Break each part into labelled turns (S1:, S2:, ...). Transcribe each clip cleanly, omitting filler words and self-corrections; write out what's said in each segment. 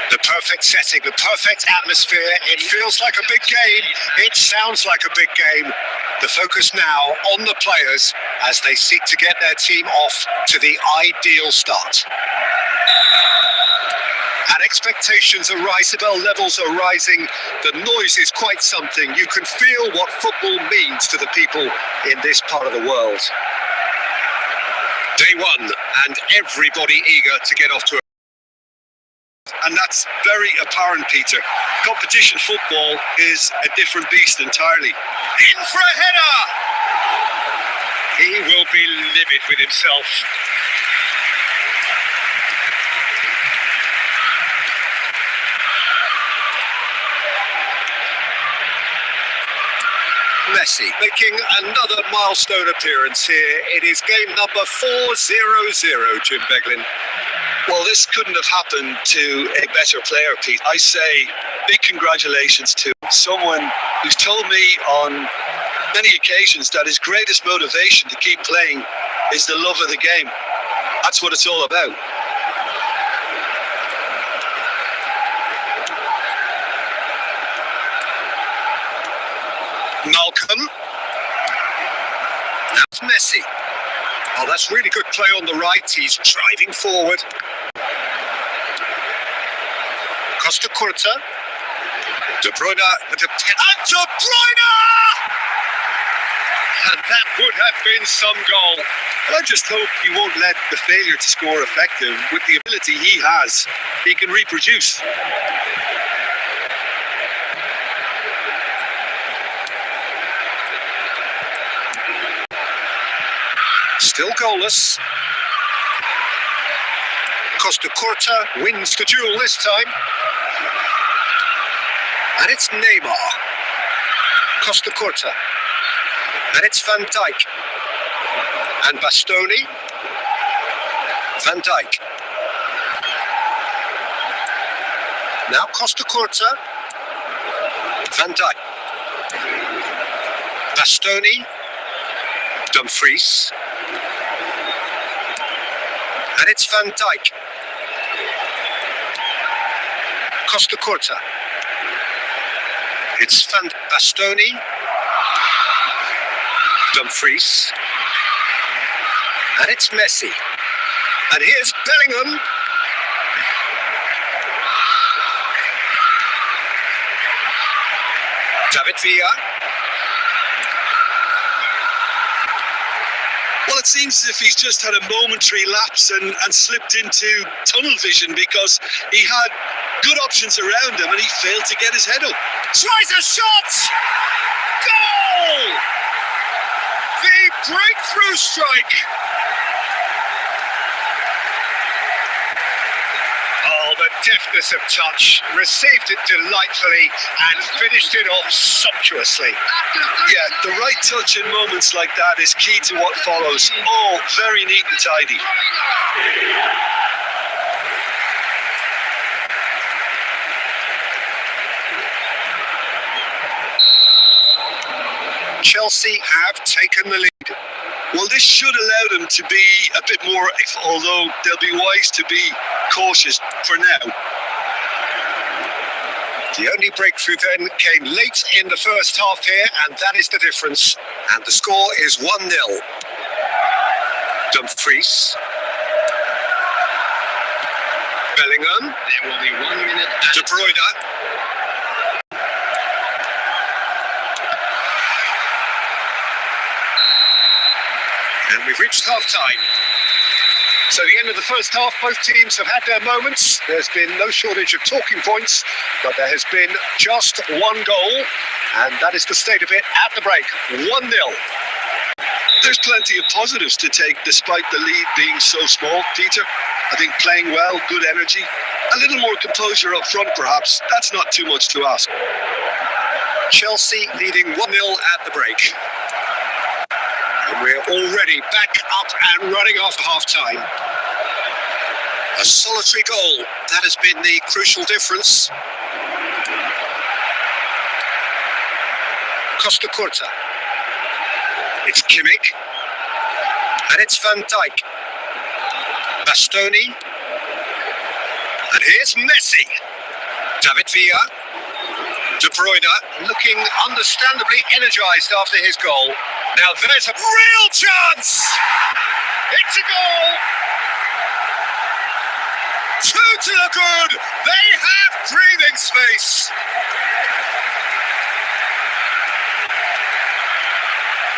S1: The perfect setting, the perfect atmosphere. It feels like a big game. It sounds like a big game. The focus now on the players as they seek to get their team off to the ideal start. And expectations are rising, levels are rising. The noise is quite something. You can feel what football means to the people in this part of the world. Day one, and everybody eager to get off to a...
S2: And that's very apparent, Peter. Competition football is a different beast entirely. In for a header!
S1: He will be livid with himself. Messi making another milestone appearance here. It is game number 400, Jim Beglin.
S2: Well, this couldn't have happened to a better player, Pete. I say big congratulations to someone who's told me on many occasions that his greatest motivation to keep playing is the love of the game. That's what it's all about.
S1: Malcolm. That's Messi. Oh, that's really good play on the right. He's driving forward. Costa Curta. De Bruyne. And De Bruyne! And that would have been some goal.
S2: I just hope he won't let the failure to score affect him. With the ability he has, he can reproduce.
S1: Still goalless. Costa Curta wins the duel this time. And it's Neymar. Costa Curta. And it's Van Dijk. And Bastoni. Van Dijk. Now Costa Curta. Van Dijk. Bastoni. Dumfries. And it's Van Dijk. Costa Curta. It's Van Bastoni. Dumfries. And it's Messi. And here's Bellingham. David Villa.
S2: Well, it seems as if he's just had a momentary lapse and slipped into tunnel vision, because he had good options around him and he failed to get his head up.
S1: Tries a shot! Goal! The breakthrough strike! Oh, the deftness of touch. Received it delightfully and finished it off sumptuously.
S2: Yeah, the right touch in moments like that is key to what follows. All very neat and tidy.
S1: Chelsea have taken the lead.
S2: Well, this should allow them to be a bit more, although they'll be wise to be cautious for now.
S1: The only breakthrough then came late in the first half here, and that is the difference. And the score is 1-0. Dumfries. Bellingham.
S3: There will be 1 minute.
S1: De Bruyne. And we've reached half-time. So the end of the first half, both teams have had their moments. There's been no shortage of talking points, but there has been just one goal, and that is the state of it at the break. 1-0.
S2: There's plenty of positives to take despite the lead being so small, Peter. I think playing well, good energy, a little more composure up front perhaps. That's not too much to ask.
S1: Chelsea leading 1-0 at the break. And we're already back up and running after half-time. A solitary goal. That has been the crucial difference. Costa Curta. It's Kimmich. And it's Van Dijk. Bastoni. And here's Messi. David Villa. De Bruyne looking understandably energised after his goal. Now there's a real chance! It's a goal! Two to the good! They have breathing space!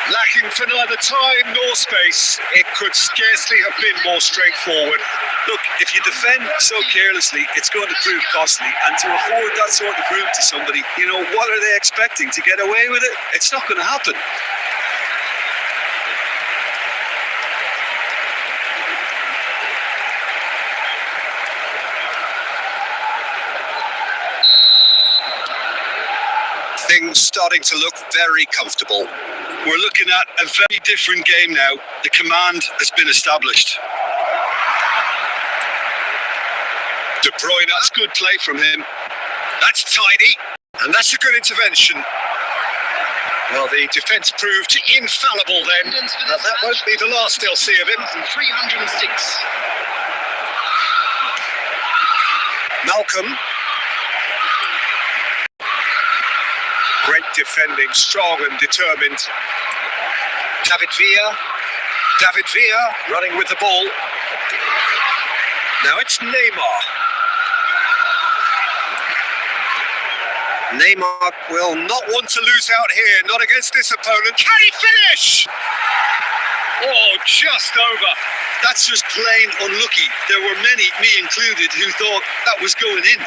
S1: Lacking for neither time nor space, it could scarcely have been more straightforward.
S2: Look, if you defend so carelessly, it's going to prove costly. And to afford that sort of room to somebody, what are they expecting? To get away with it? It's not going to happen.
S1: Things starting to look very comfortable.
S2: We're looking at a very different game now. The command has been established.
S1: De Bruyne.
S2: That's good play from him.
S1: That's tidy, and that's a good intervention. Well, the defence proved infallible then, but that won't be the last they'll see of him.
S3: 306.
S1: Malcolm. Great defending, strong and determined. David Villa running with the ball. Now it's Neymar. Neymar will not want to lose out here, not against this opponent. Can he finish? Oh, just over.
S2: That's just plain unlucky. There were many, me included, who thought that was going in.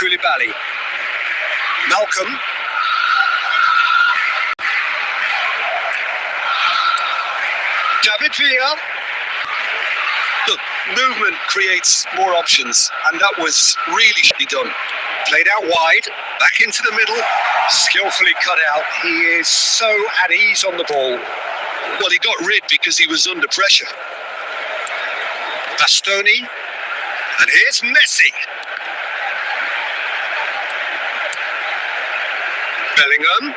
S1: Koulibaly. Malcolm. David Villa.
S2: Look, movement creates more options, and that was really should be done.
S1: Played out wide, back into the middle, skillfully cut out. He is so at ease on the ball.
S2: Well, he got rid because he was under pressure.
S1: Bastoni, and here's Messi. Bellingham.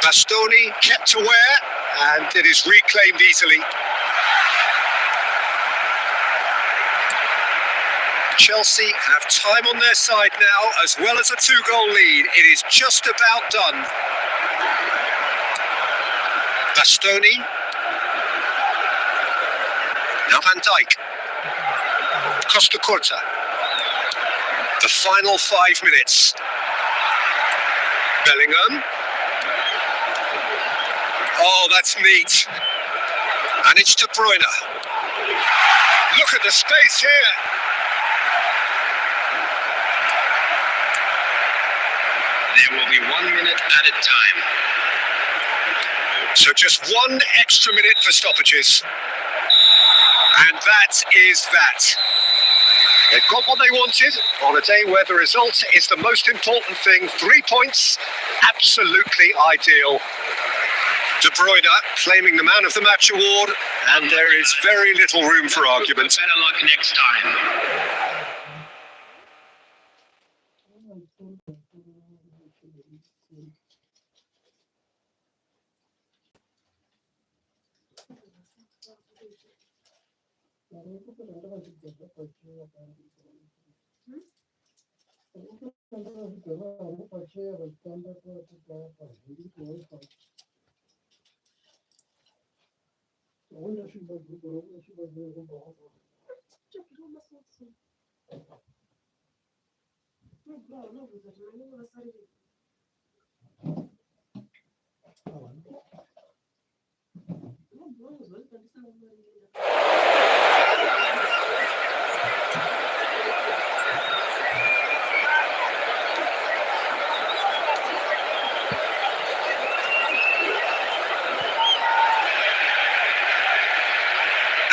S1: Bastoni kept aware, and it is reclaimed easily. Chelsea have time on their side now, as well as a 2-goal lead. It is just about done. Bastoni. Now Van Dijk. Costa Curta. The final 5 minutes. Bellingham. Oh, that's neat. And it's De Bruyne. Look at the space here.
S3: There will be 1 minute added time.
S1: So just 1 extra minute for stoppages. And that is that. They've got what they wanted on a day where the result is the most important thing. 3 points, absolutely ideal. De Bruyne claiming the Man of the Match award, and there is very little room for argument.
S3: Better luck next time.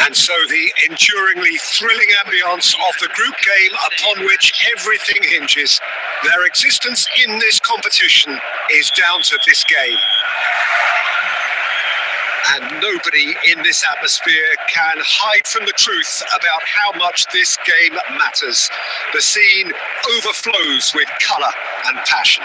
S1: And so the enduringly thrilling ambience of the group game upon which everything hinges. Their existence in this competition is down to this game. And nobody in this atmosphere can hide from the truth about how much this game matters. The scene overflows with colour and passion.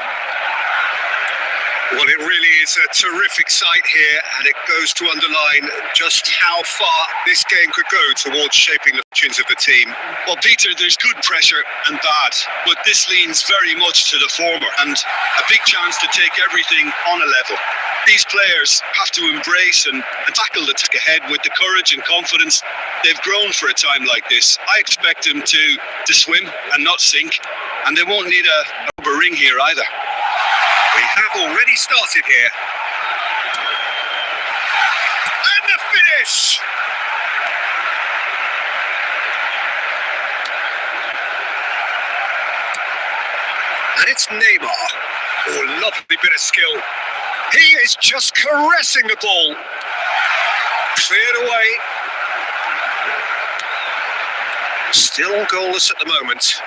S1: Well, it really is a terrific sight here, and it goes to underline just how far this game could go towards shaping the fortunes of the team.
S2: Well, Peter, there's good pressure and bad, but this leans very much to the former, and a big chance to take everything on a level. These players have to embrace and tackle the task ahead with the courage and confidence they've grown for a time like this. I expect them to swim and not sink, and they won't need a rubber ring here either.
S1: We have already started here. And the finish! And it's Neymar. Oh, lovely bit of skill. He is just caressing the ball. Cleared away. Still goalless at the moment.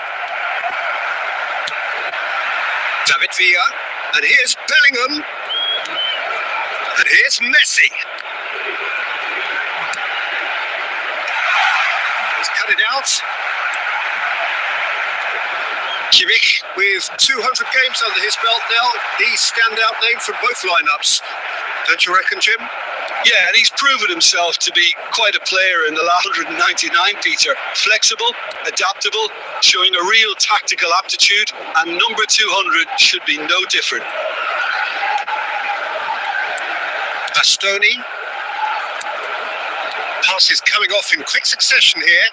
S1: David Villa. And here's Bellingham. And here's Messi. He's cut it out. Kimmich with 200 games under his belt now. The standout name from both lineups. Don't you reckon, Jim?
S2: Yeah, and he's proven himself to be quite a player in the last 199, Peter. Flexible, adaptable, showing a real tactical aptitude, and number 200 should be no different.
S1: Bastoni. Passes coming off in quick succession here.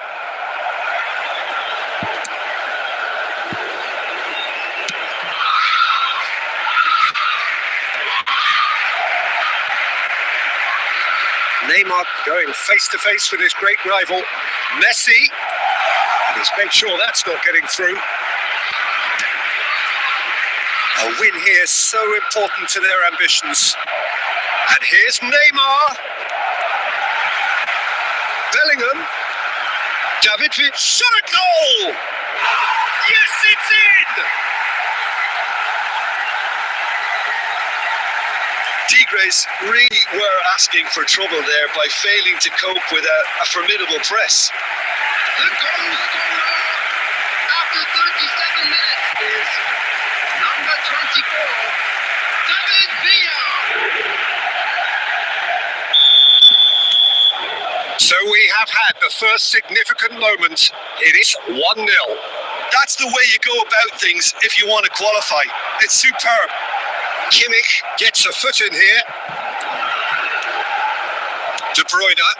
S1: Neymar going face-to-face with his great rival, Messi. And he's made sure that's not getting through. A win here so important to their ambitions. And here's Neymar. Bellingham. David shot a goal! Yes, it's in!
S2: Tigres really were asking for trouble there by failing to cope with a formidable press.
S3: The goal scorer after 37 minutes is number 24, David Villa.
S1: So we have had the first significant moment. It is 1-0.
S2: That's the way you go about things if you want to qualify. It's superb.
S1: Kimmich gets a foot in here. De Bruyne.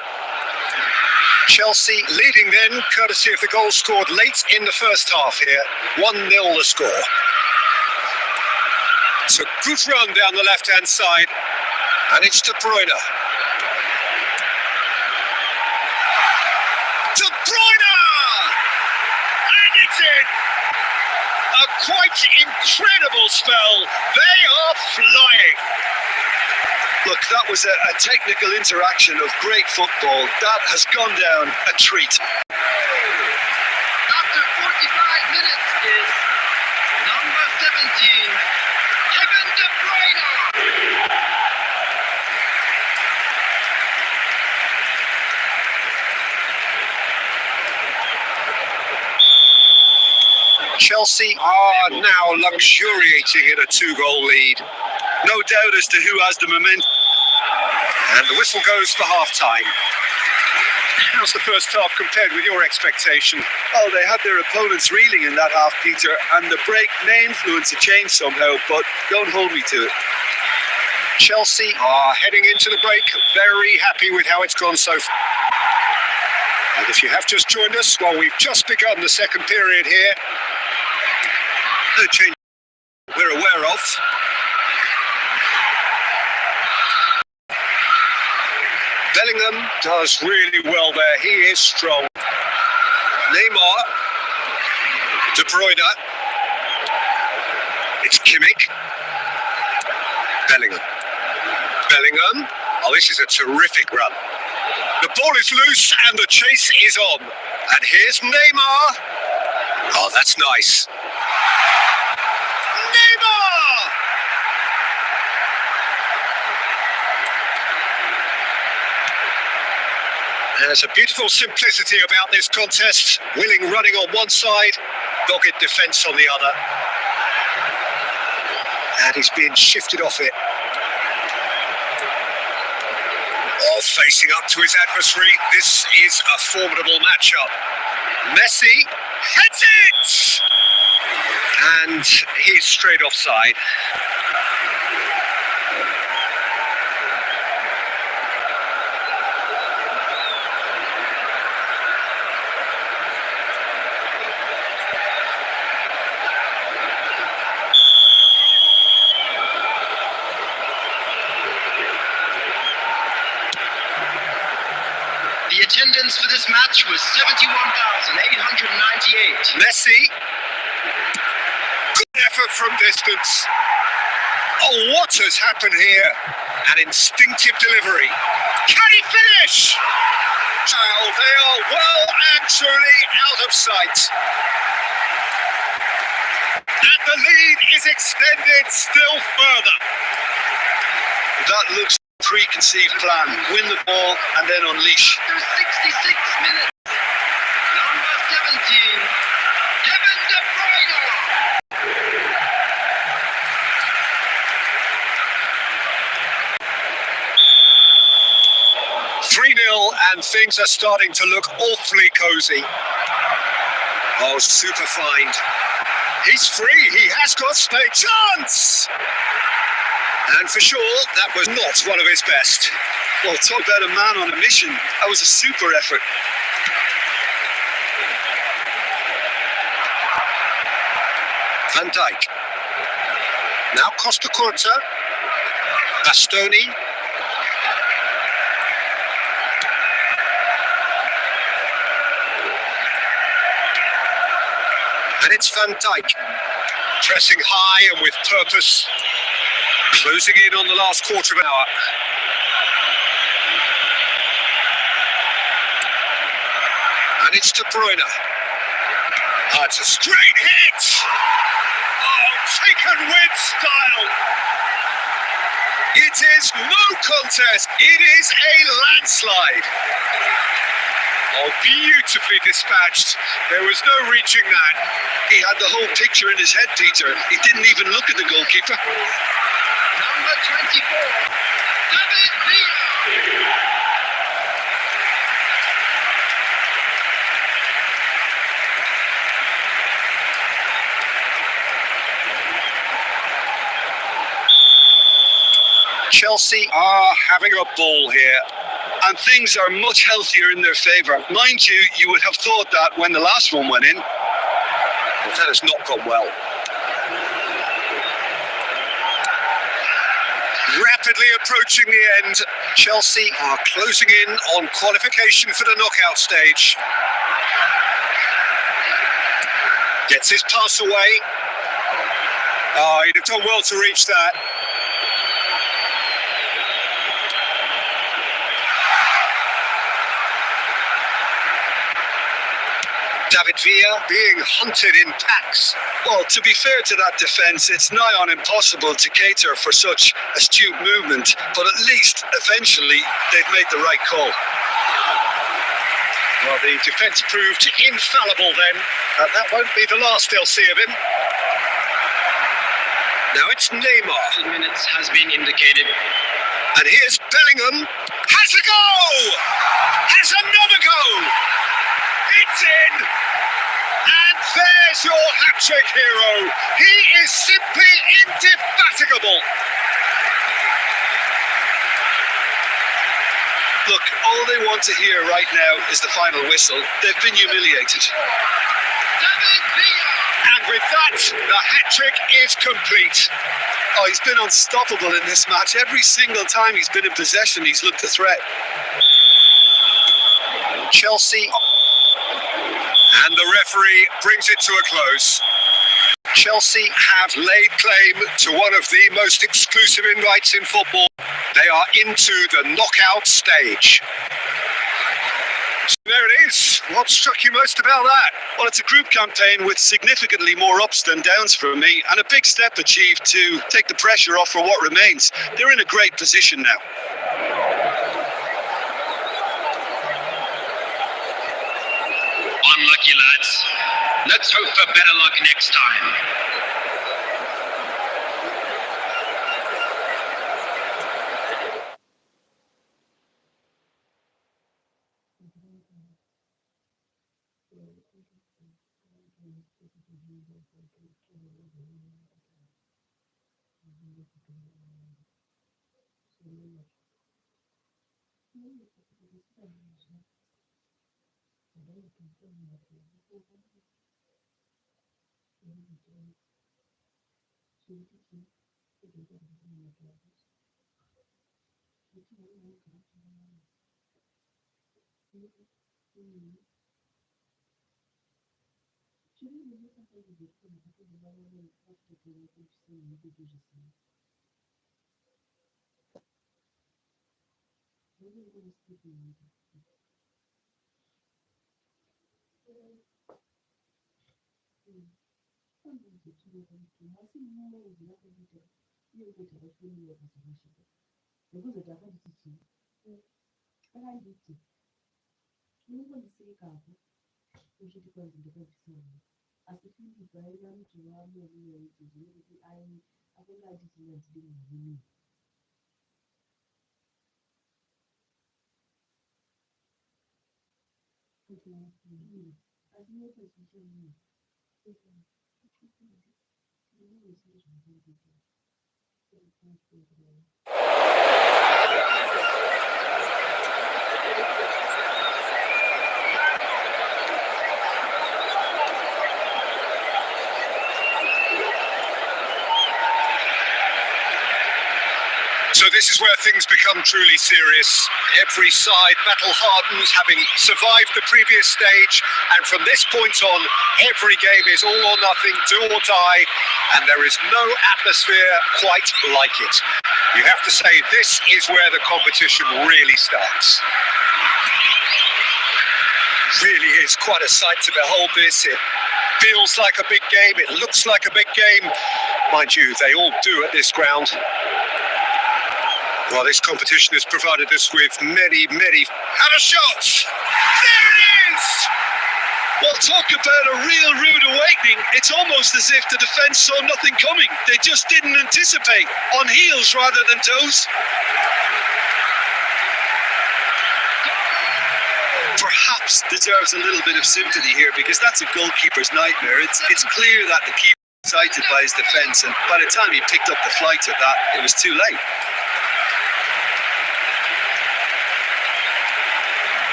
S1: Chelsea leading then, courtesy of the goal scored late in the first half here. 1-0 the score. It's a good run down the left-hand side. And it's De Bruyne. De Bruyne! And it's in! A quite incredible spell. They are flying.
S2: Look, that was a technical interaction of great football. That has gone down a treat.
S3: After 45 minutes is number 17, Kevin De Bruyne.
S1: Chelsea are now luxuriating in a 2-goal lead.
S2: No doubt as to who has the momentum.
S1: And the whistle goes for half-time. How's the first half compared with your expectation?
S2: Oh, they had their opponents reeling in that half, Peter, and the break may influence a change somehow, but don't hold me to it.
S1: Chelsea are heading into the break, very happy with how it's gone so far. And if you have just joined us, well, we've just begun the second period here. No change we're aware of. Bellingham does really well there. He is strong. Neymar. De Bruyne. It's Kimmich. Bellingham. Bellingham. Oh, this is a terrific run. The ball is loose and the chase is on. And here's Neymar. Oh, that's nice. Neymar! There's a beautiful simplicity about this contest. Willing running on one side, dogged defence on the other. And he's being shifted off it. Oh, facing up to his adversary. This is a formidable matchup. Messi heads it! And he's straight offside.
S3: The attendance for this match was 71,898.
S1: Messi. Good effort from distance. Oh, what has happened here? An instinctive delivery. Can he finish? Oh, they are well and truly out of sight. And the lead is extended still further.
S2: That looks like a preconceived plan. Win the ball and then unleash.
S3: After 66 minutes, number 17, Kevin De Bruyne.
S1: 3-0 and things are starting to look awfully cosy. Oh, super find. He's free. He has got space. Chance! And for sure, that was not one of his best.
S2: Well, talk about a man on a mission. That was a super effort.
S1: Van Dijk. Now Costa Curta. Bastoni. And it's Van Dijk. Pressing high and with purpose. Closing in on the last quarter of an hour. And it's De Bruyne. It's a straight hit. Oh, taken with style. It is no contest. It is a landslide. Oh, beautifully dispatched. There was no reaching that.
S2: He had the whole picture in his head, Peter. He didn't even look at the goalkeeper.
S3: Number 24, David Villa.
S1: Chelsea are having a ball here.
S2: And things are much healthier in their favour. Mind you, you would have thought that when the last one went in.
S1: But that has not gone well. Rapidly approaching the end. Chelsea are closing in on qualification for the knockout stage. Gets his pass away. Oh, he'd have done well to reach that. David Villa being hunted in packs.
S2: Well, to be fair to that defence, it's nigh on impossible to cater for such astute movement, but at least eventually they've made the right call.
S1: Well, the defence proved infallible then, and that won't be the last they'll see of him. Now it's Neymar.
S3: 2 minutes has been indicated.
S1: And here's Bellingham. Has a goal! Has another goal! It's in! And there's your hat-trick hero. He is simply indefatigable.
S2: Look, all they want to hear right now is the final whistle. They've been humiliated.
S3: David Villa.
S1: And with that, the hat-trick is complete.
S2: Oh, he's been unstoppable in this match. Every single time he's been in possession, he's looked a threat.
S1: Chelsea. And the referee brings it to a close. Chelsea have laid claim to one of the most exclusive invites in football. They are into the knockout stage. So there it is. What struck you most about that?
S2: Well, it's a group campaign with significantly more ups than downs for me, and a big step achieved to take the pressure off for what remains. They're in a great position now.
S3: Unlucky, lads. Let's hope for better luck next time.
S1: So this is where things become truly serious. Every side battle-hardened, having survived the previous stage, and from this point on, every game is all or nothing, do or die, and there is no atmosphere quite like it. You have to say this is where the competition really starts. Really is quite a sight to behold this. It feels like a big game. It looks like a big game. Mind you, they all do at this ground. Well, this competition has provided us with many... And a shot! There it is!
S2: Well, talk about a real rude awakening. It's almost as if the defence saw nothing coming. They just didn't anticipate. On heels rather than toes. Perhaps deserves a little bit of sympathy here, because that's a goalkeeper's nightmare. It's clear that the keeper was excited by his defence, and by the time he picked up the flight of that, it was too late.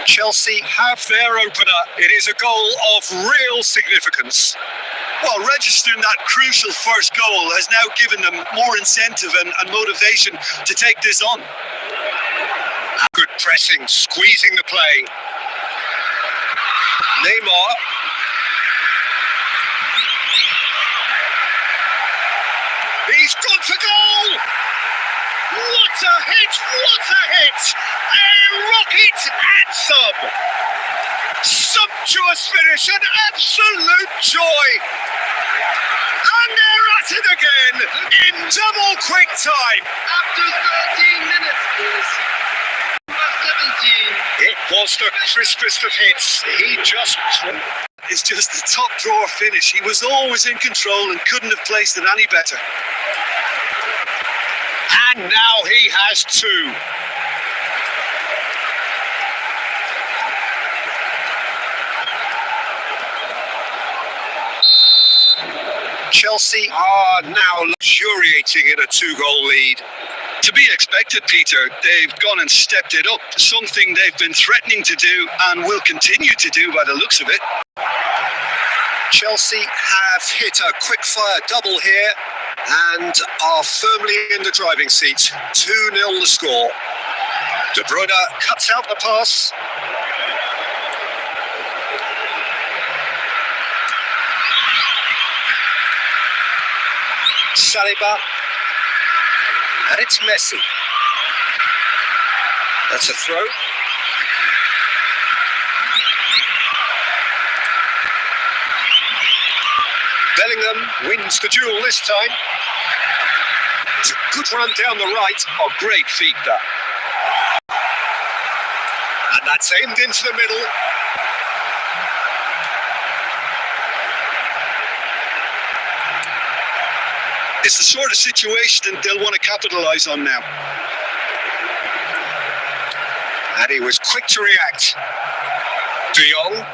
S1: Chelsea have their opener. It is a goal of real significance.
S2: Well, registering that crucial first goal has now given them more incentive and motivation to take this on.
S1: Good pressing, squeezing the play. Neymar. He's gone for goal! What a hit! What a hit! A rocket anthem! Sumptuous finish, an absolute joy! And they're at it again in double quick time.
S3: After 13 minutes, please. Number 17.
S1: It was the crispest of hits. He just...
S2: It's just a top drawer finish. He was always in control and couldn't have placed it any better.
S1: And now he has two. Chelsea are now luxuriating in a two-goal lead.
S2: To be expected, Peter. They've gone and stepped it up, something they've been threatening to do and will continue to do by the looks of it.
S1: Chelsea have hit a quick-fire double here and are firmly in the driving seat. 2-0 the score. De Bruyne cuts out the pass. Saliba. And it's Messi. That's a throw. Bellingham wins the duel this time. It's a good run down the right.
S2: Oh, great feat, that.
S1: And that's aimed into the middle.
S2: It's the sort of situation they'll want to capitalise on now.
S1: And he was quick to react. De Jong.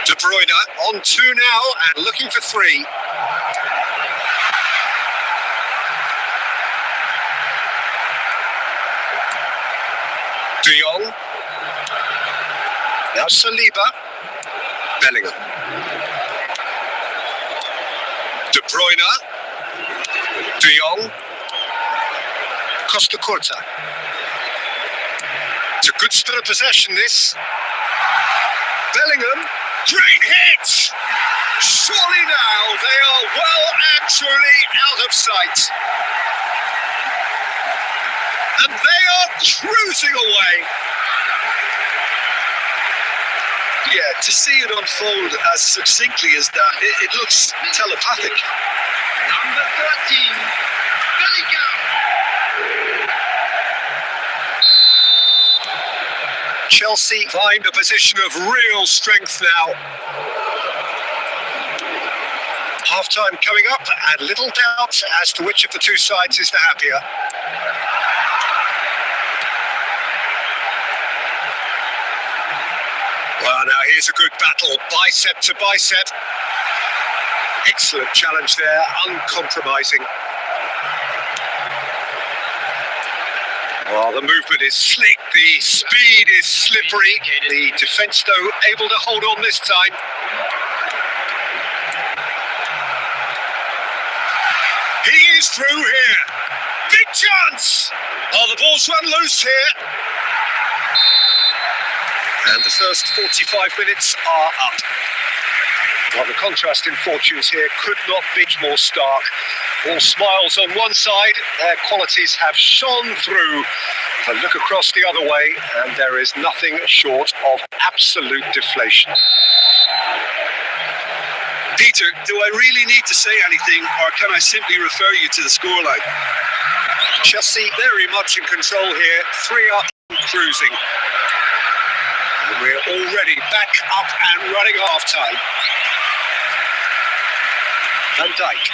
S1: De Bruyne on 2 now and looking for 3. De Jong. Now Saliba. Bellingham. De Bruyne. De Jong. Costa Curta. It's a good split of possession, this. Bellingham. Great hit! Surely now they are well and truly out of sight. And they are cruising away.
S2: Yeah, to see it unfold as succinctly as that, it looks telepathic.
S3: Number 13. Bellingham.
S1: Chelsea find a position of real strength now. Half-time coming up and little doubt as to which of the two sides is the happier. Well, now here's a good battle, bicep to bicep. Excellent challenge there, uncompromising. Well, the movement is slick, the speed is slippery. The defence, though, able to hold on this time. He is through here. Big chance! Oh, the ball's run loose here. And the first 45 minutes are up. Well, the contrast in fortunes here could not be more stark. All smiles on one side, their qualities have shone through. But look across the other way, and there is nothing short of absolute deflation.
S2: Peter, do I really need to say anything, or can I simply refer you to the scoreline?
S1: Chelsea very much in control here, 3 up, cruising. And we're already back up and running half-time. Van Dijk.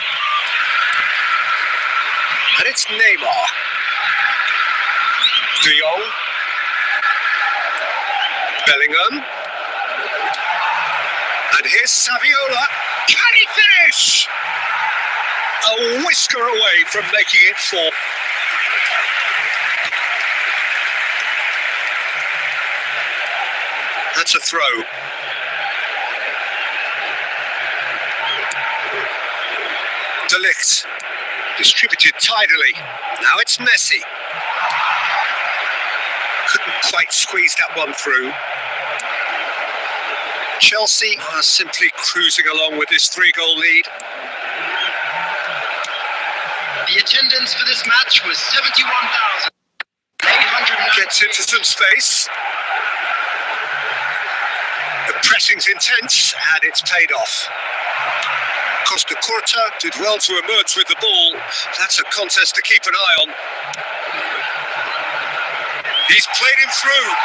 S1: And it's Neymar. De Jong. Bellingham. And here's Saviola. Can he finish? A whisker away from making it 4. That's a throw. De Ligt. Distributed tidily. Now it's Messi. Couldn't quite squeeze that one through. Chelsea are simply cruising along with this 3-goal lead.
S3: The attendance for this match was 71,800.
S1: Gets into some space. The pressing's intense and it's paid off. Costa Curta did well to emerge with the ball. That's a contest to keep an eye on. He's played him through.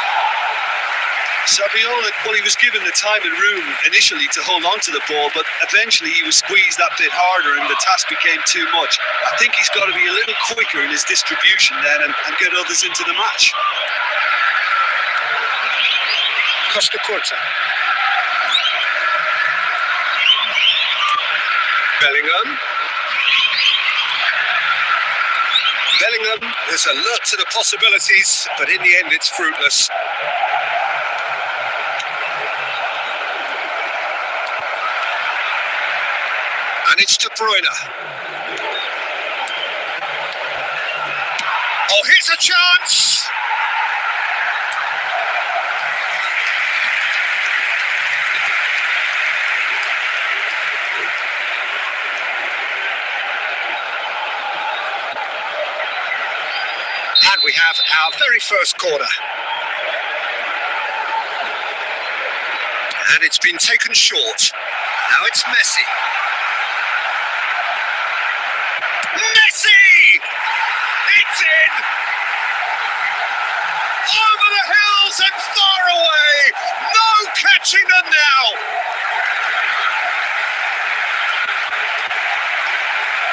S2: Saviola, well, he was given the time and room initially to hold on to the ball, but eventually he was squeezed that bit harder and the task became too much. I think he's got to be a little quicker in his distribution then and get others into the match.
S1: Costa Curta. Bellingham. Bellingham is alert to the possibilities, but in the end it's fruitless. And it's De Bruyne. Oh, here's a chance! And we have our very first corner. And it's been taken short. Now it's Messi. Messi! It's in! Over the hills and far away! No catching them now!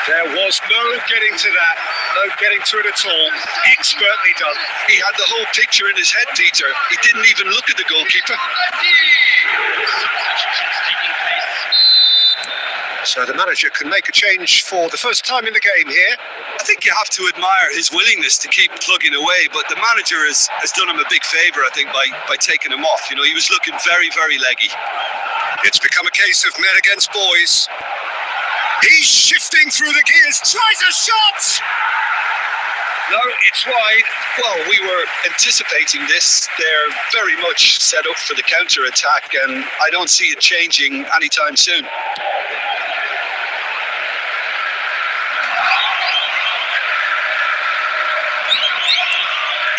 S1: There was no getting to that. No getting to it at all. Expertly done.
S2: He had the whole picture in his head, Peter. He didn't even look at the goalkeeper.
S1: So the manager can make a change for the first time in the game here.
S2: I think you have to admire his willingness to keep plugging away, but the manager has done him a big favour, I think, by taking him off. You know, he was looking very, very leggy.
S1: It's become a case of men against boys. He's shifting through the gears, tries a shot! No, it's wide.
S2: Well, we were anticipating this. They're very much set up for the counter-attack, and I don't see it changing anytime soon.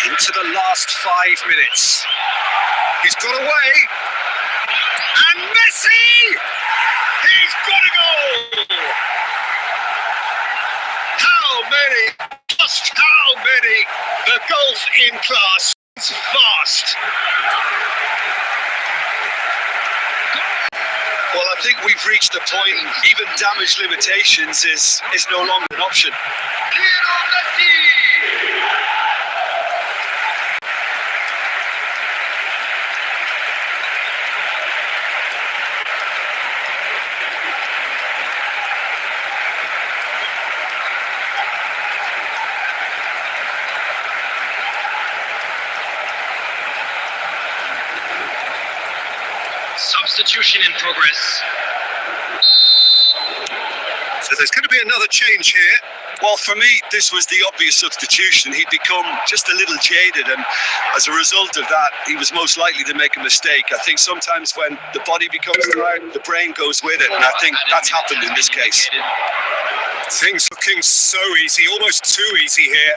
S1: Into the last 5 minutes. He's got away. And Messi! He's got a goal! How many? Just how many? The golf in class is vast.
S2: Well, I think we've reached a point, even damage limitations is no longer an option.
S3: Substitution in progress.
S1: So there's going to be another change here.
S2: Well, for me, this was the obvious substitution. He'd become just a little jaded, and as a result of that, he was most likely to make a mistake. I think sometimes when the body becomes tired, the brain goes with it, and I think that's happened in this case.
S1: Things looking so easy, almost too easy here.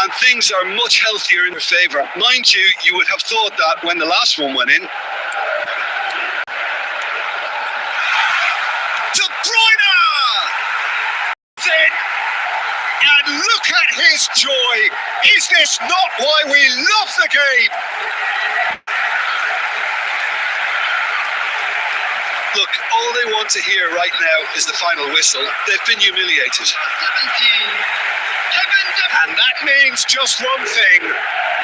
S2: And things are much healthier in their favour. Mind you, you would have thought that when the last one went in.
S1: De Bruyne! And look at his joy. Is this not why we love the game?
S2: Look, all they want to hear right now is the final whistle. They've been humiliated.
S1: And that means just one thing,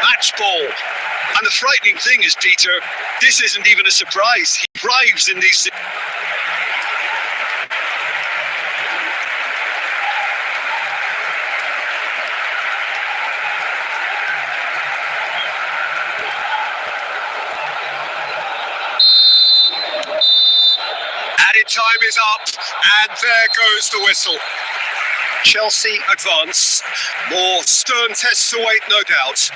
S1: match ball.
S2: And the frightening thing is, Peter, this isn't even a surprise. He thrives in these...
S1: Added time is up, and there goes the whistle. Chelsea advance. More stern tests await, no doubt.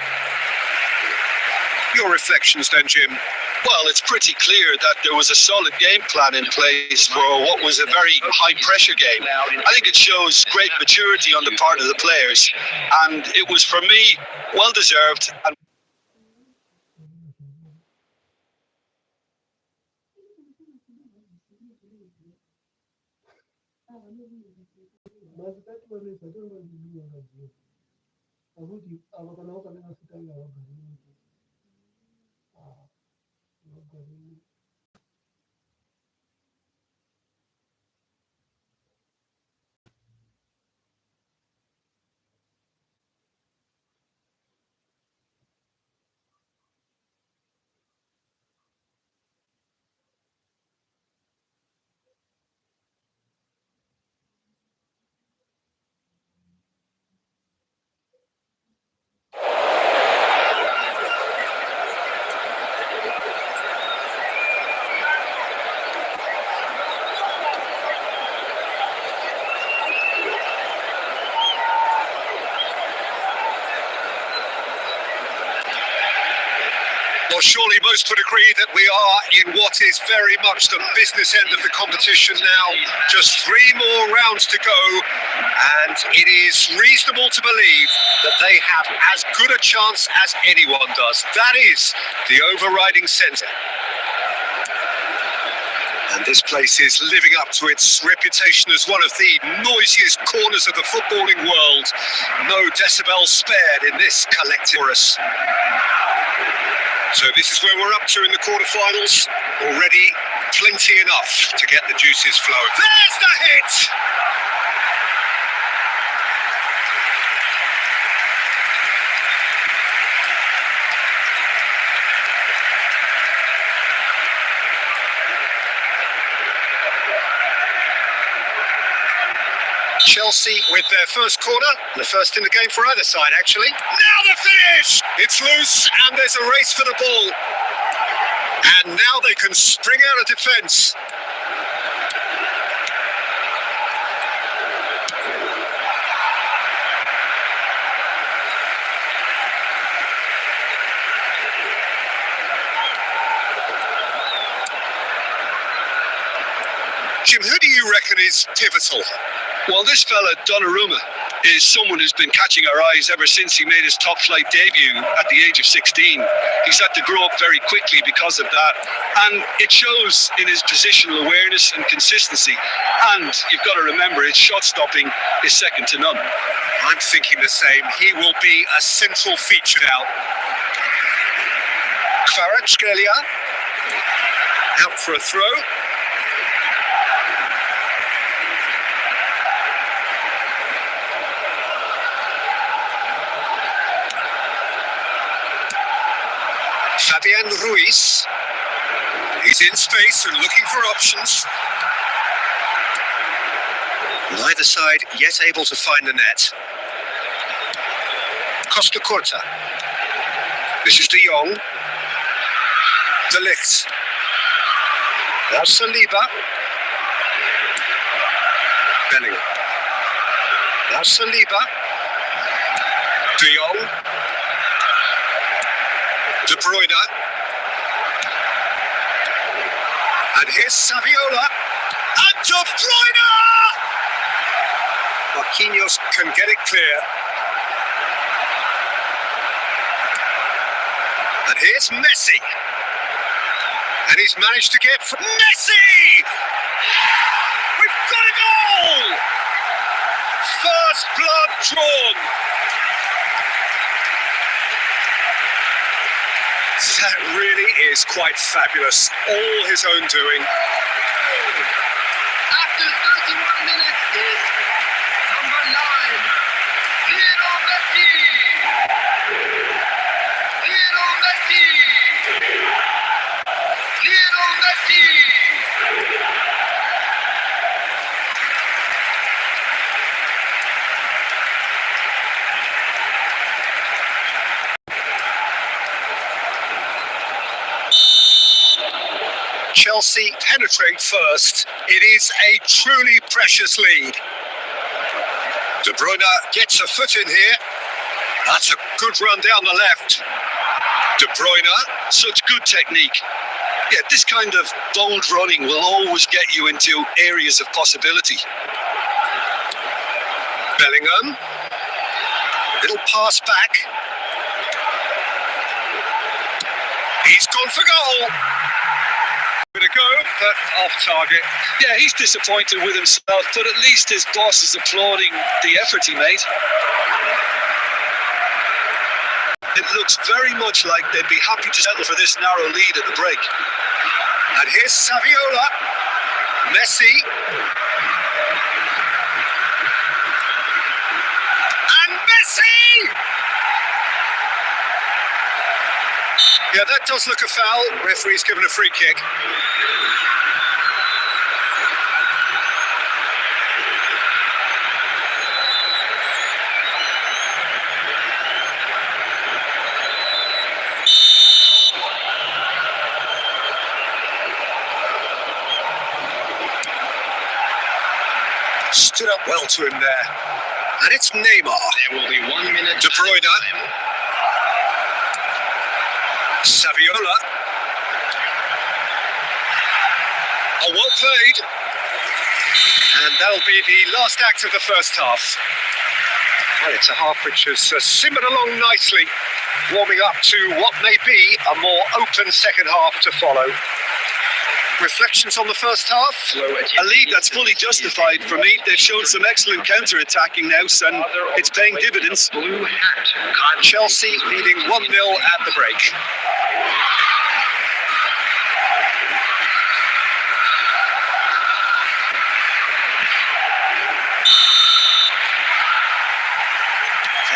S1: Your reflections then, Jim?
S2: Well, it's pretty clear that there was a solid game plan in place for what was a very high-pressure game. I think it shows great maturity on the part of the players, and it was, for me, well-deserved. And
S1: Well, surely most would agree that we are in what is very much the business end of the competition now. Just 3 more rounds to go, and it is reasonable to believe that they have as good a chance as anyone does. That is the overriding sense. And this place is living up to its reputation as one of the noisiest corners of the footballing world. No decibel spared in this collective chorus. So this is where we're up to in the quarterfinals. Already plenty enough to get the juices flowing. There's the hit! Chelsea with their first corner, the first in the game for either side actually. Now the finish! It's loose and there's a race for the ball. And now they can spring out of defence. Jim, who do you reckon is pivotal?
S2: well, this fella, Donnarumma, is someone who's been catching our eyes ever since he made his top flight debut at the age of 16. He's had to grow up very quickly because of that, and it shows in his positional awareness and consistency. And you've got to remember, his shot stopping is second to none.
S1: I'm thinking the same. He will be a central feature now. Kvaratskhelia out for a throw. Fabian Ruiz. He's in space and looking for options. Neither side yet able to find the net. Costa Curta. This is De Jong. De Ligt. Now Saliba. Bellingham. Now Now Saliba. De Jong. De Bruyne. And here's Saviola. And De Bruyne! Marquinhos can get it clear. And here's Messi. And he's managed to get Messi! We've got a goal! First blood drawn. That really is quite fabulous. All his own doing.
S3: After 31 minutes is number 9, Lionel Messi. Lionel Messi. Lionel Messi.
S1: Chelsea penetrate first. It is a truly precious lead. De Bruyne gets a foot in here. That's a good run down the left. De Bruyne,
S2: Such good technique. Yeah, this kind of bold running will always get you into areas of possibility.
S1: Bellingham. Little pass back. He's gone for goal. Gonna go, but off target.
S2: Yeah, he's disappointed with himself, but at least his boss is applauding the effort he made. It looks very much like they'd be happy to settle for this narrow lead at the break.
S1: And here's Saviola. Messi. And Messi! Yeah, that does look a foul. Referee's given a free kick. Stood up well to him there. And it's Neymar.
S3: There will be 1 minute.
S1: De Bruyne. Saviola. Oh, well played. And that'll be the last act of the first half. Well, it's a half which has simmered along nicely, warming up to what may be a more open second half to follow. Reflections on the first half?
S2: A lead that's fully justified for me. They've shown some excellent counter-attacking now, and it's paying dividends.
S3: Blue hat.
S1: Chelsea leading 1-0 at the break.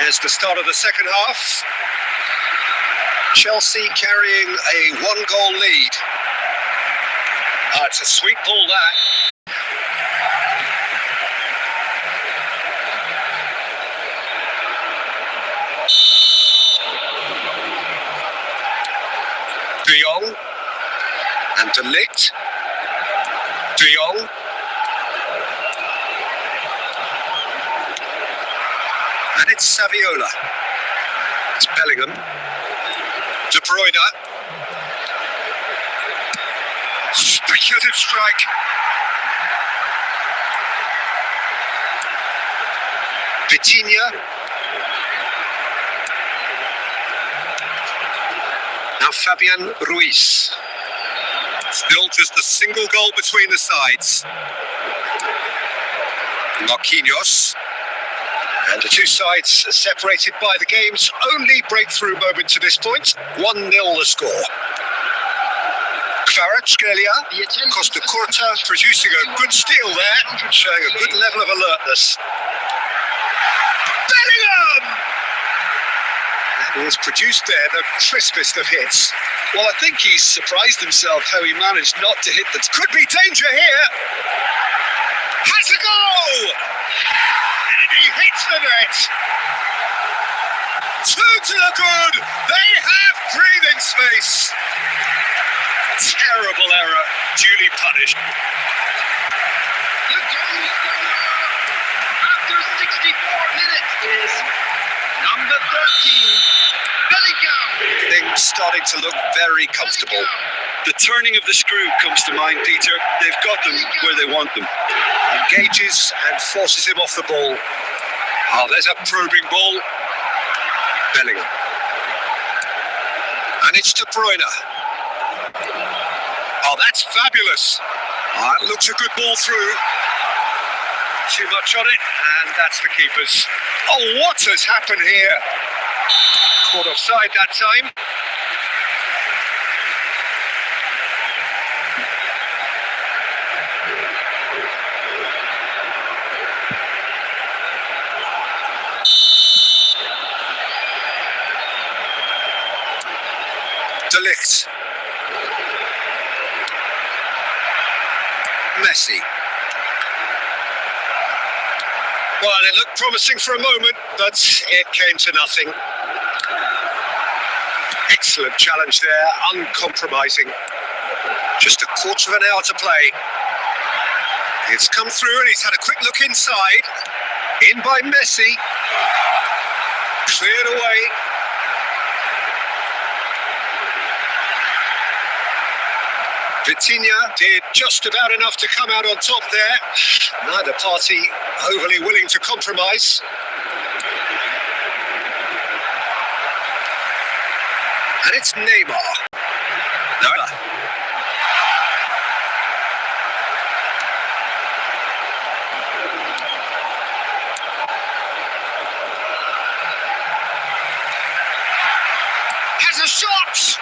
S1: There's the start of the second half. Chelsea carrying a 1-goal lead. It's a sweet ball, that. De Jong and De Ligt. De Jong. And it's Saviola. It's Bellingham. De Bruyne. Speculative strike. Vitinha. Now Fabian Ruiz. Still just a single goal between the sides. Marquinhos. And the two sides separated by the game's only breakthrough moment to this point. 1-0 the score. Kvaratskhelia, Costa Curta producing a good steal there, showing a good level of alertness. Bellingham! And he has produced there the crispest of hits.
S2: Well, I think he's surprised himself how he managed not to hit the...
S1: Could be danger here. Has a goal! And he hits the net. 2 to the good. They have breathing space. Terrible error, duly punished.
S3: The goal scorer, after 64 minutes is number 13, Bellingham.
S1: Things starting to look very comfortable.
S2: The turning of the screw comes to mind, Peter. They've got them where they want them.
S1: Engages and forces him off the ball. Oh, there's a probing ball. Bellingham. And it's De Bruyne. Oh, that's fabulous. That looks a good ball through. Too much on it, and that's the keeper's. Oh, what has happened here? Caught offside that time. De Ligt. Messi. Well, it looked promising for a moment, but it came to nothing. Excellent challenge there, uncompromising. Just a quarter of an hour to play. It's come through and he's had a quick look inside. In by Messi. Cleared away. Vitinha did just about enough to come out on top there. Neither party overly willing to compromise. And it's Neymar. No. Has a shot!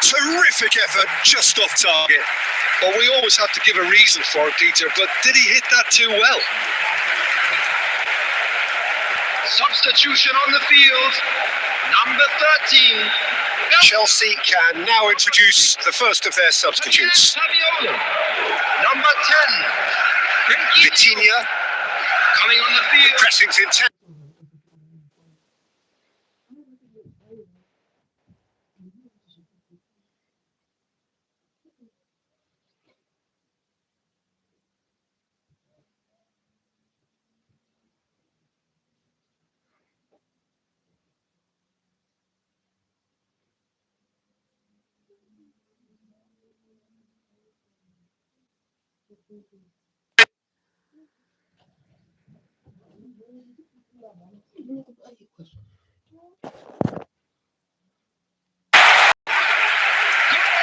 S1: Terrific effort, just off target.
S2: Well, we always have to give a reason for it, Peter, but did he hit that too well?
S3: Substitution on the field, number 13.
S1: Chelsea can now introduce the first of their substitutes.
S3: Fabiola. Number 10.
S1: Vitinha.
S3: Coming on the field.
S1: Pressing's intense.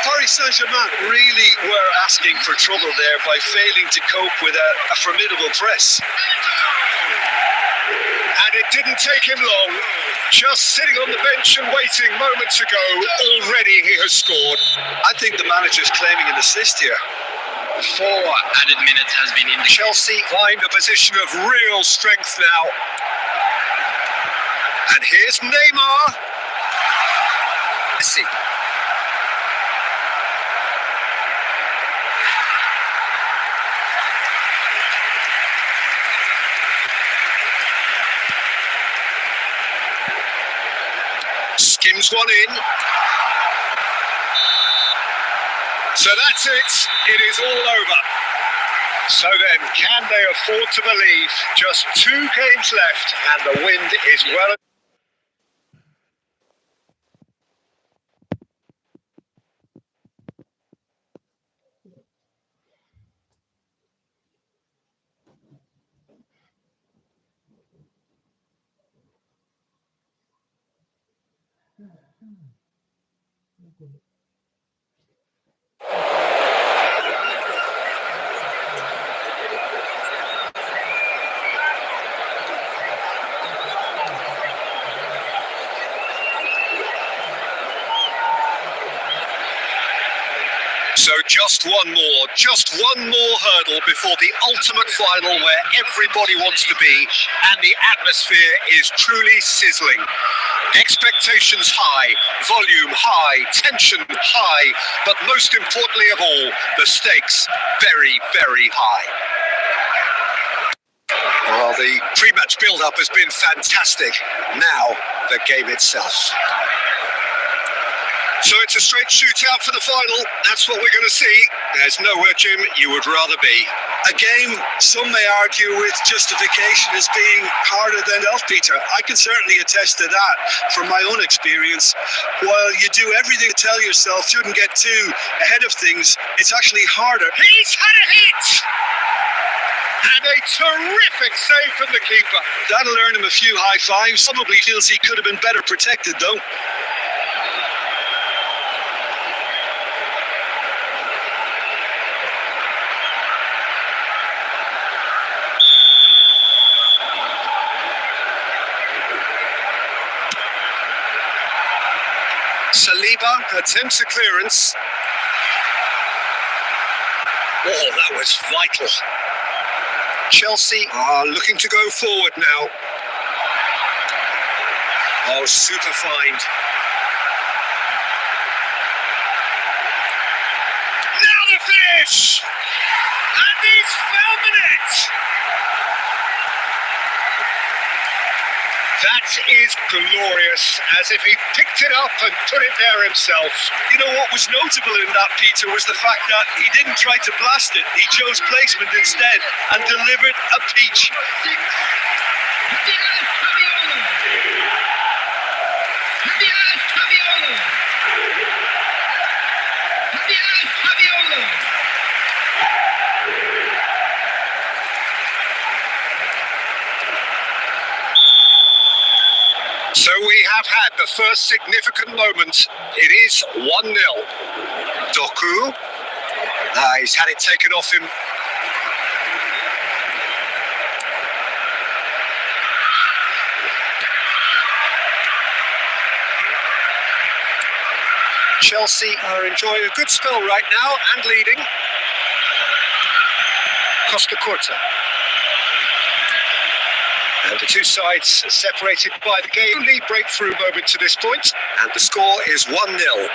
S2: Paris Saint-Germain really were asking for trouble there by failing to cope with a formidable press.
S1: And it didn't take him long. Just sitting on the bench and waiting moments ago, already he has scored.
S2: I think the manager's claiming an assist here.
S3: 4 added minutes has been indicated.
S1: Chelsea find a position of real strength now. And here's Neymar. Messi. Skims one in. So that's it. It is all over. So then, can they afford to believe just 2 games left and the wind is well... So just one more hurdle before the ultimate final where everybody wants to be and the atmosphere is truly sizzling. Expectations high, volume high, tension high, but most importantly of all, the stakes very, very high. Well, the pre-match build-up has been fantastic. Now, the game itself. So it's a straight shootout for the final. That's what we're going to see. There's nowhere, Jim, you would rather be.
S2: A game some may argue with justification as being harder than off, Peter. I can certainly attest to that from my own experience. While you do everything to tell yourself shouldn't get too ahead of things, it's actually harder.
S1: He's had a hit! And a terrific save from the keeper.
S2: That'll earn him a few high fives. Probably feels he could have been better protected, though.
S1: Saliba attempts a clearance. Oh, that was vital. Chelsea are looking to go forward now. Oh, super find. Now the finish! And he's found the net! That is glorious, as if he picked it up and put it there himself.
S2: You know what was notable in that, Peter, was the fact that he didn't try to blast it. He chose placement instead and delivered a peach.
S1: So we have had the first significant moment. It is 1-0. Doku. He's had it taken off him. Chelsea are enjoying a good spell right now and leading. Costa Curta. And the two sides are separated by the game. Only breakthrough moment to this point, and the score is 1-0.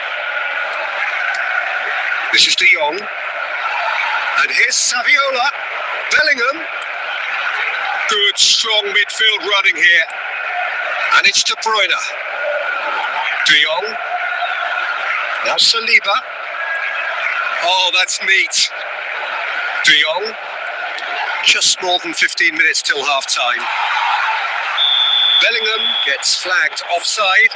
S1: This is De Jong. And here's Saviola. Bellingham. Good, strong midfield running here. And it's De Bruyne. De Jong. Now Saliba. Oh, that's neat. De Jong. Just more than 15 minutes till half-time. Bellingham gets flagged offside.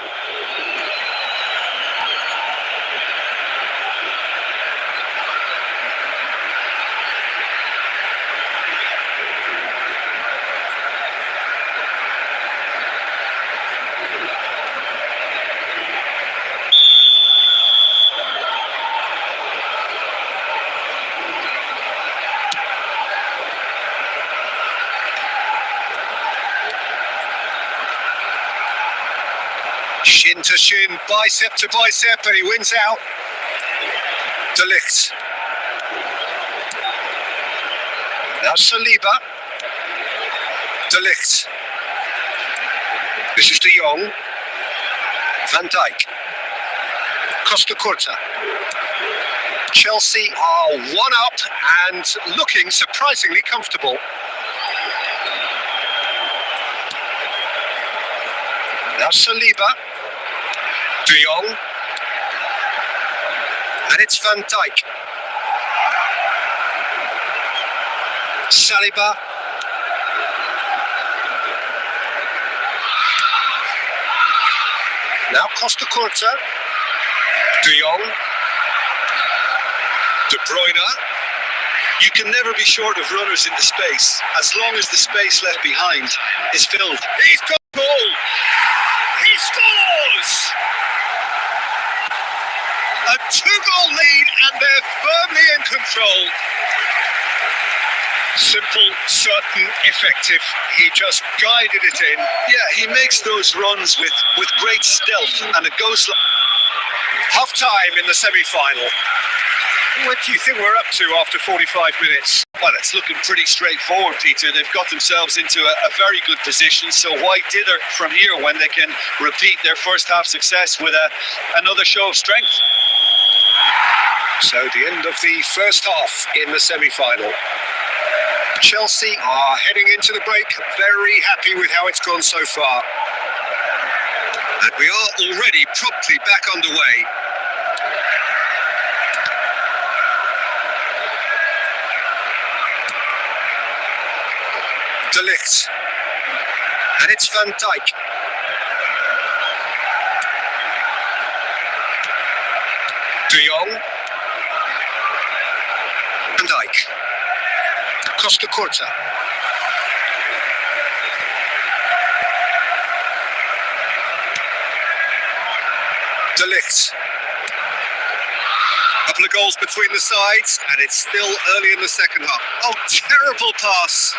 S1: Shin to shin, bicep to bicep, and he wins out. De Ligt. Now Saliba. De Ligt. This is De Jong. Van Dijk. Costa Curta. Chelsea are 1 up and looking surprisingly comfortable. Now Saliba. De Jong. And it's Van Dijk. Saliba. Now Costa Curta. De Jong. De Bruyne.
S2: You can never be short of runners in the space, as long as the space left behind is filled.
S1: He's got the goal. He scores! A 2-goal lead, and they're firmly in control. Simple, certain, effective. He just guided it in.
S2: Yeah, he makes those runs with great stealth, and it goes
S1: Half-time in the semi-final. What do you think we're up to after 45 minutes?
S2: Well, it's looking pretty straightforward, Peter. They've got themselves into a very good position, so why dither from here when they can repeat their first half success with another show of strength?
S1: So the end of the first half in the semi-final. Chelsea are heading into the break, very happy with how it's gone so far. And we are already promptly back underway. De Ligt. And it's Van Dijk. De Jong. Van Dijk. Costa Curta. De Ligt. Couple of goals between the sides, and it's still early in the second half. Oh, terrible pass.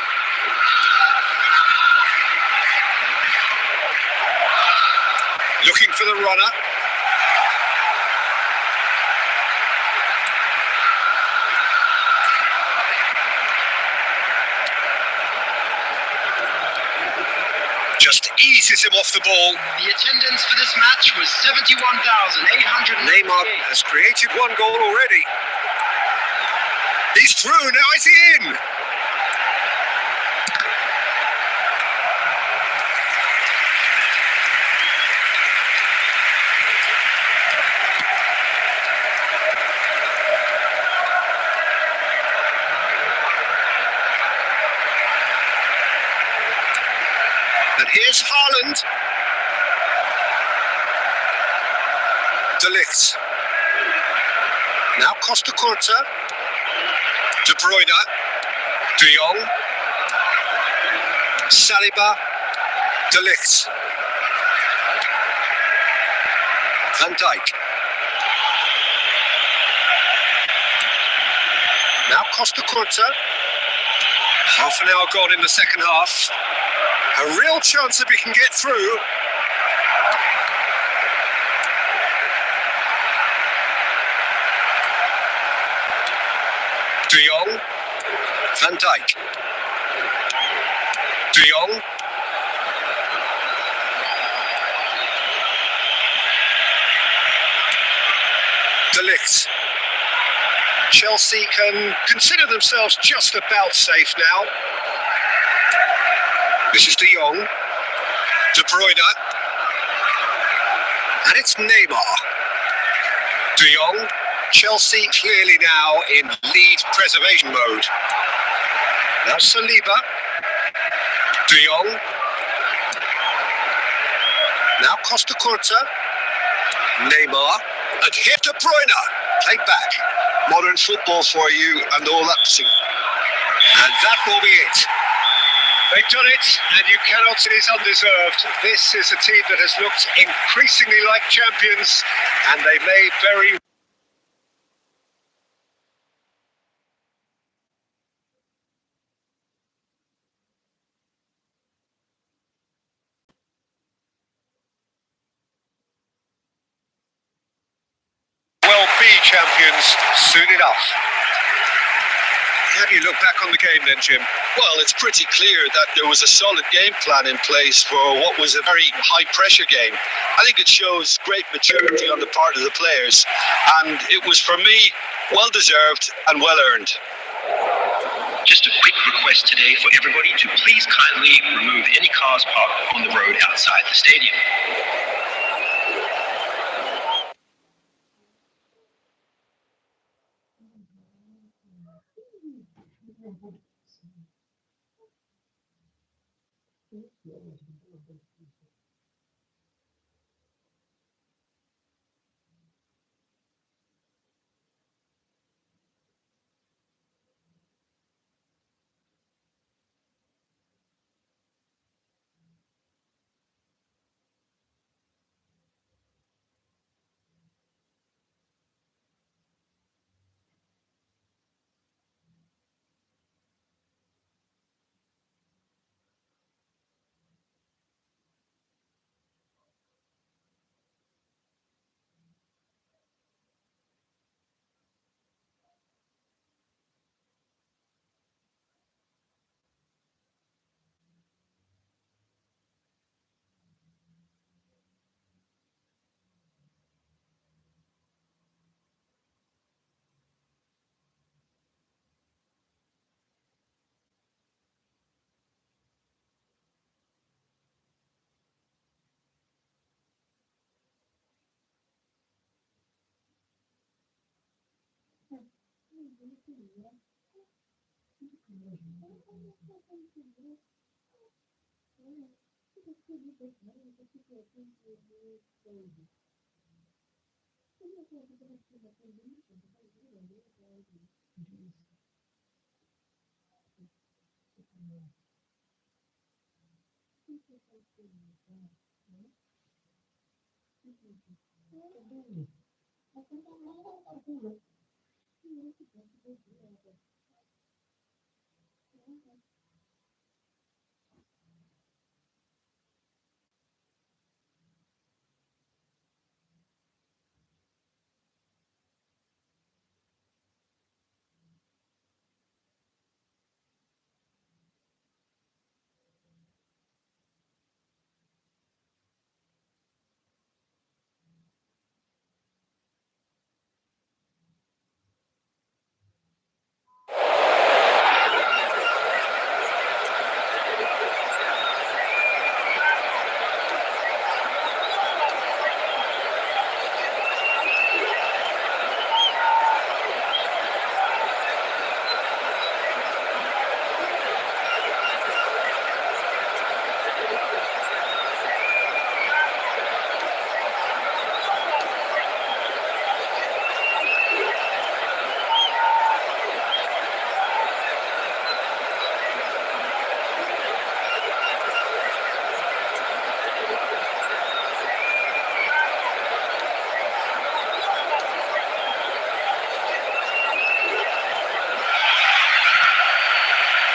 S1: Looking for the runner. Just eases him off the ball.
S3: The attendance for this match was 71,800.
S1: Neymar has created one goal already. He's through, now is he in? And here's Haaland. De Ligt. Now Costa Curta. De Bruyne. De Jong. Saliba. De Ligt. Van Dijk. Now Costa Curta. Half an hour gone in the second half. A real chance that we can get through. De Jong. Van Dijk. De Jong. De Ligt. Chelsea can consider themselves just about safe now. This is De Jong. De Bruyne. And it's Neymar. De Jong. Chelsea clearly now in lead preservation mode. Now Saliba. De Jong. Now Costa Curta. Neymar. And here De Bruyne. Played back.
S2: Modern football for you and all that.
S1: And that will be it. They've done it, and you cannot say it's undeserved. This is a team that has looked increasingly like champions, and they may very well be champions soon enough. How do you look back on the game then, Jim?
S2: Well, it's pretty clear that there was a solid game plan in place for what was a very high-pressure game. I think it shows great maturity on the part of the players, and it was, for me, well-deserved and well-earned.
S3: Just a quick request today for everybody to please kindly remove any cars parked on the road outside the stadium.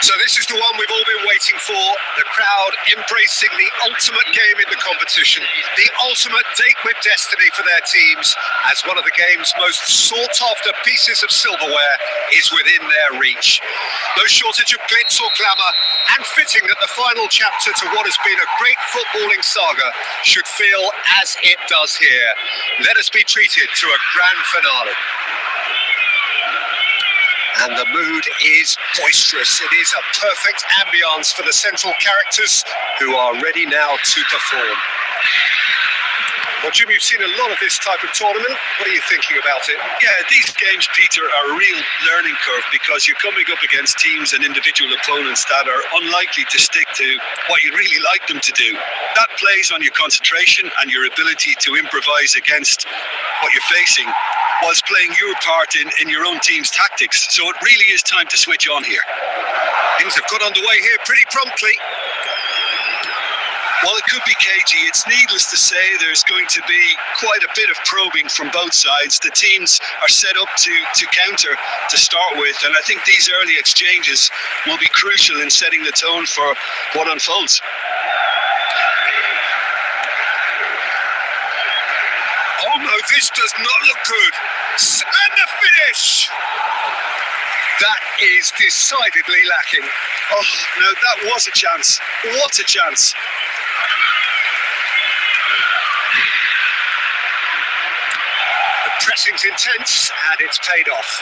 S1: So this is the one we've all been waiting for. The crowd embracing the ultimate game in the competition, the ultimate date with destiny for their teams, as one of the game's most sought-after pieces of silverware is within their reach. No shortage of glitz or glamour, and fitting that the final chapter to what has been a great footballing saga should feel as it does here. Let us be treated to a grand finale. And the mood is boisterous. It is a perfect ambience for the central characters who are ready now to perform. Well, Jim, you've seen a lot of this type of tournament. What are you thinking about it?
S2: Yeah, these games, Peter, are a real learning curve because you're coming up against teams and individual opponents that are unlikely to stick to what you really like them to do. That plays on your concentration and your ability to improvise against what you're facing, whilst playing your part in your own team's tactics. So it really is time to switch on here.
S1: Things have got underway here pretty promptly.
S2: While it could be cagey, it's needless to say there's going to be quite a bit of probing from both sides. The teams are set up to counter to start with, and I think these early exchanges will be crucial in setting the tone for what unfolds.
S1: Oh no, this does not look good. And the finish! That is decidedly lacking.
S2: Oh no, that was a chance. What a chance.
S1: The pressing's intense and it's paid off.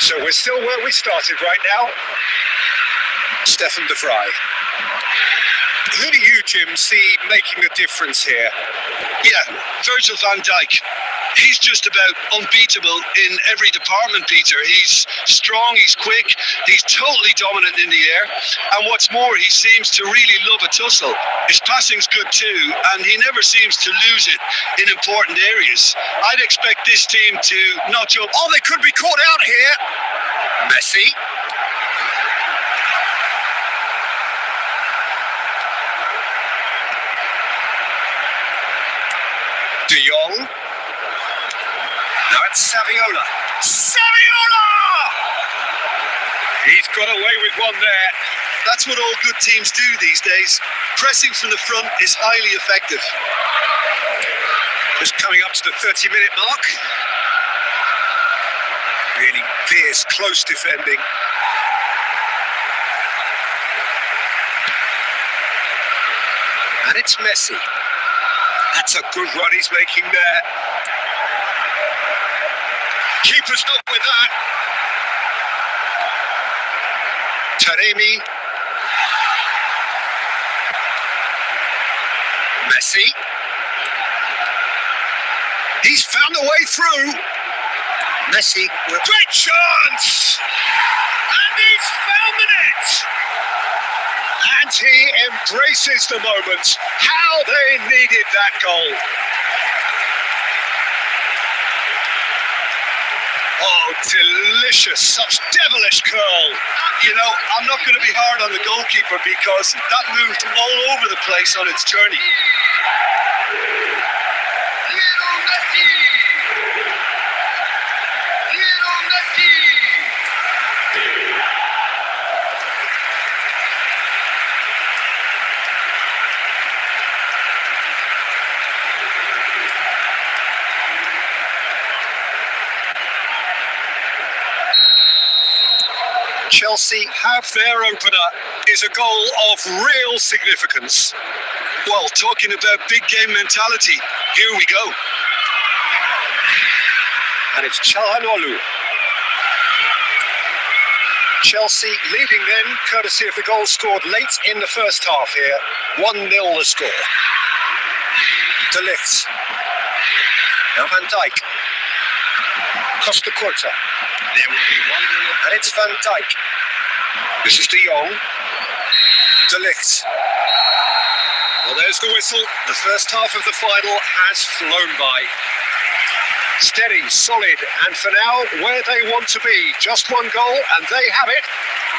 S1: So we're still where we started right now. Stefan de Vrij. Who do you, Jim, see making the difference here?
S2: Yeah, Virgil van Dijk. He's just about unbeatable in every department, Peter. He's strong, he's quick, he's totally dominant in the air. And what's more, he seems to really love a tussle. His passing's good too, and he never seems to lose it in important areas. I'd expect this team to not jump.
S1: Oh, they could be caught out here. Messi. De Jong. Now it's Saviola. Saviola! He's got away with one there.
S2: That's what all good teams do these days. Pressing from the front is highly effective.
S1: Just coming up to the 30-minute mark. Really fierce, close defending. And it's Messi. That's a good run he's making there. Keeper's up with that. Taremi. Messi. He's found a way through. Messi, great chance! And he's found the net! And he embraces the moment. How they needed that goal. Oh, delicious, such devilish curl.
S2: You know, I'm not going to be hard on the goalkeeper because that moved all over the place on its journey.
S1: Chelsea have their opener. Is a goal of real significance.
S2: Well, talking about big game mentality, here we go.
S1: And it's Çalhanoğlu. Chelsea leading then, courtesy of the goal scored late in the first half here. 1-0 the score. De Ligt. Now Van Dijk. Costa Curta.
S3: There will be 1-0.
S1: And it's Van Dijk. This is De Jong. De Ligt. Well, there's the whistle. The first half of the final has flown by. Steady, solid, and for now, where they want to be. Just one goal, and they have it.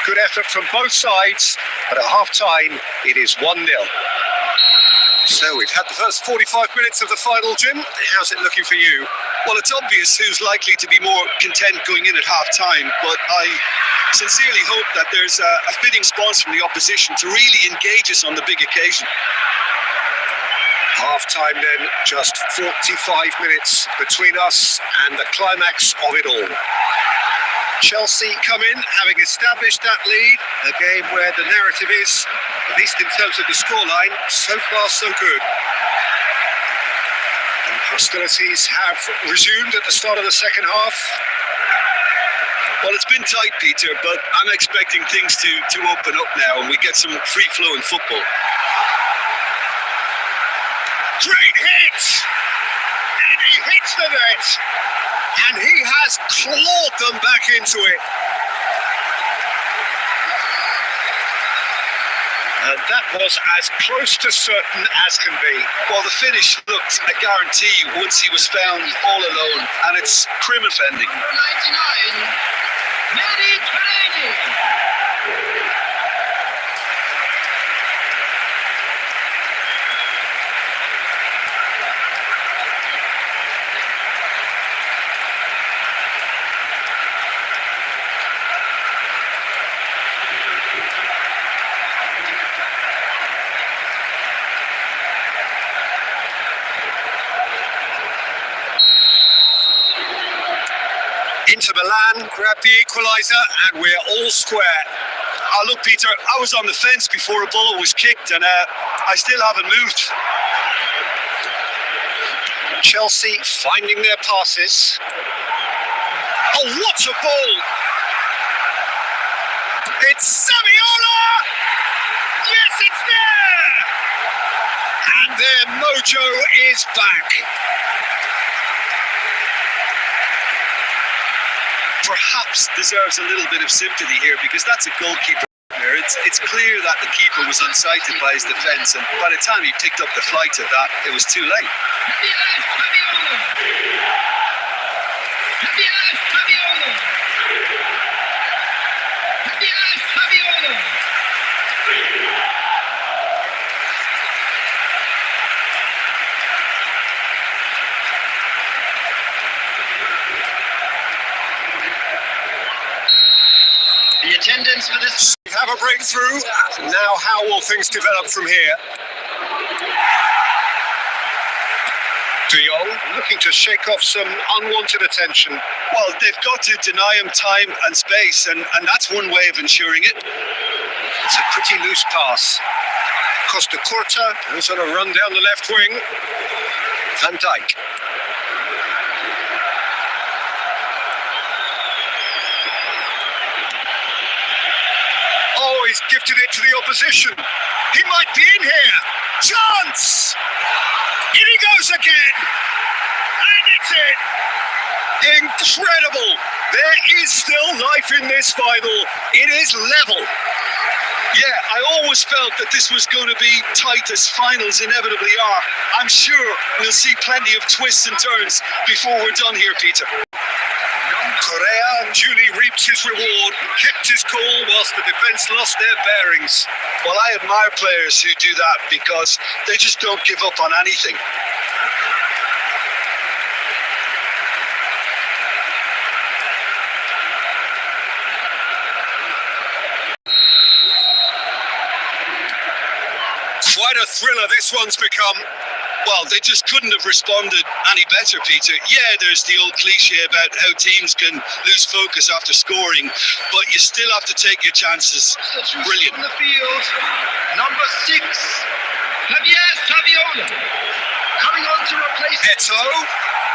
S1: Good effort from both sides, but at half-time, it is 1-0. So we've had the first 45 minutes of the final, Jim. How's it looking for you?
S2: Well, it's obvious who's likely to be more content going in at half-time, but I sincerely hope that there's a fitting response from the opposition to really engage us on the big occasion.
S1: Half-time then, just 45 minutes between us and the climax of it all. Chelsea come in, having established that lead, a game where the narrative is, at least in terms of the scoreline, so far so good. And hostilities have resumed at the start of the second half.
S2: Well, it's been tight, Peter, but I'm expecting things to open up now and we get some free-flowing football.
S1: Great hit! And he hits the net! And he has clawed them back into it. And that was as close to certain as can be.
S2: Well, the finish looked a guarantee once he was found all alone, and it's crim offending.
S4: Number 99, Mediterranean.
S1: Inter Milan grab the equaliser and we're all square.
S2: Look, Peter, I was on the fence before a ball was kicked and I still haven't moved.
S1: Chelsea finding their passes. Oh, what a ball! It's Saviola! Yes, it's there! And their mojo is back.
S2: Perhaps deserves a little bit of sympathy here because that's a goalkeeper. It's clear that the keeper was unsighted by his defence, and by the time he picked up the flight of that, it was too late.
S3: The attendance for this.
S1: We have a breakthrough. Now, how will things develop from here? De Jong looking to shake off some unwanted attention.
S2: Well, they've got to deny him time and space, and that's one way of ensuring it.
S1: It's a pretty loose pass. Costa Curta, who's on a run down the left wing. Van Dijk. Oh, he's gifted it to the opposition. He might be in here. Chance! In he goes again. And it's it! Incredible! There is still life in this final. It is level.
S2: Yeah, I always felt that this was going to be tight, as finals inevitably are. I'm sure we'll see plenty of twists and turns before we're done here, Peter.
S1: Correa duly reaped his reward, kept his cool whilst the defence lost their bearings.
S2: Well, I admire players who do that because they just don't give up on anything.
S1: Quite a thriller this one's become.
S2: Well, they just couldn't have responded any better, Peter. Yeah, there's the old cliche about how teams can lose focus after scoring, but you still have to take your chances. Brilliant.
S3: On the field, number 6, Javier Saviola, coming on to replace
S1: Eto.